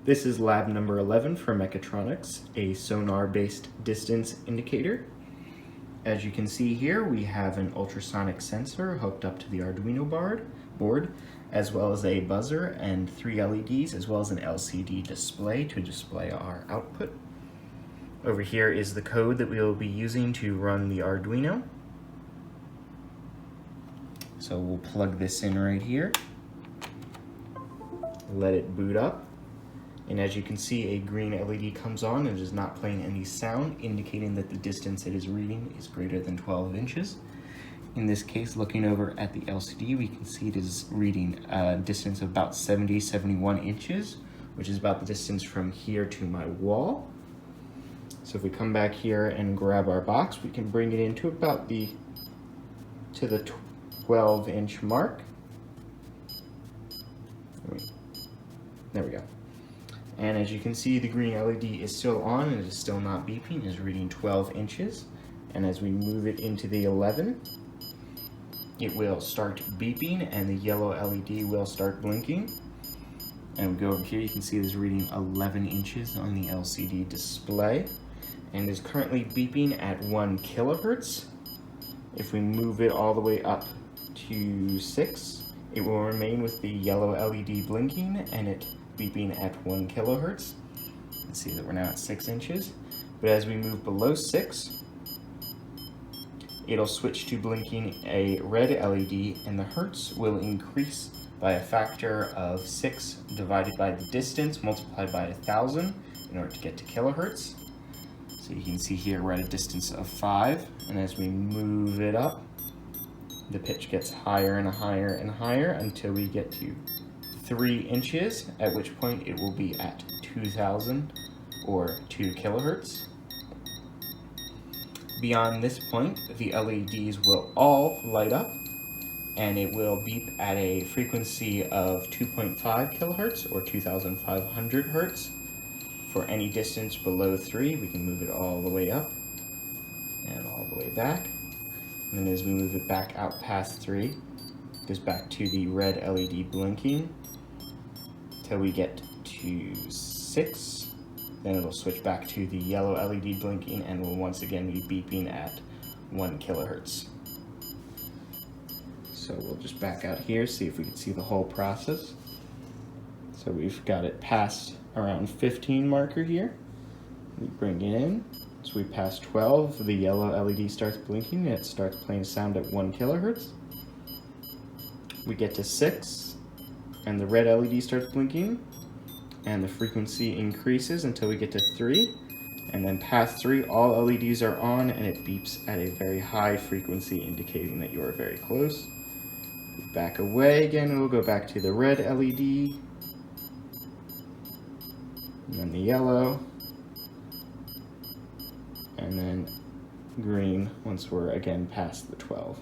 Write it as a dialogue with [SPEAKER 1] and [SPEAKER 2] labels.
[SPEAKER 1] This is lab number 11 for Mechatronics, a sonar-based distance indicator. As you can see here, we have an ultrasonic sensor hooked up to the Arduino board, as well as a buzzer and 3 LEDs, as well as an LCD display to display our output. Over here is the code that we will be using to run the Arduino. So we'll plug this in right here, let it boot up. And as you can see, a green LED comes on and is not playing any sound, indicating that the distance it is reading is greater than 12 inches. In this case, looking over at the LCD, we can see it is reading a distance of about 71 inches, which is about the distance from here to my wall. So if we come back here and grab our box, we can bring it into about the 12-inch mark. There we go. And as you can see, the green LED is still on and it is still not beeping. It is reading 12 inches. And as we move it into the 11, it will start beeping and the yellow LED will start blinking. And we go over here, you can see it is reading 11 inches on the LCD display and is currently beeping at 1 kilohertz. If we move it all the way up to 6, it will remain with the yellow LED blinking and it beeping at 1 kilohertz. Let's see that we're now at 6 inches. But as we move below 6, it'll switch to blinking a red LED and the hertz will increase by a factor of 6 divided by the distance multiplied by 1,000 in order to get to kilohertz. So you can see here we're at a distance of 5, and as we move it up, the pitch gets higher and higher and higher until we get to 3 inches, at which point it will be at 2,000 or 2 kilohertz. Beyond this point, the LEDs will all light up and it will beep at a frequency of 2.5 kilohertz or 2,500 hertz. For any distance below 3, we can move it all the way up and all the way back. And then as we move it back out past 3, it goes back to the red LED blinking till we get to 6. Then it'll switch back to the yellow LED blinking and will once again be beeping at 1 kilohertz. So we'll just back out here, see if we can see the whole process. So we've got it past around 15 marker here. We bring it in. So we pass 12, the yellow LED starts blinking and it starts playing sound at 1 kilohertz. We get to 6 and the red LED starts blinking and the frequency increases until we get to 3, and then past 3 all LEDs are on and it beeps at a very high frequency indicating that you are very close. Back away again, we'll go back to the red LED and then the yellow and then green once we're again past the 12.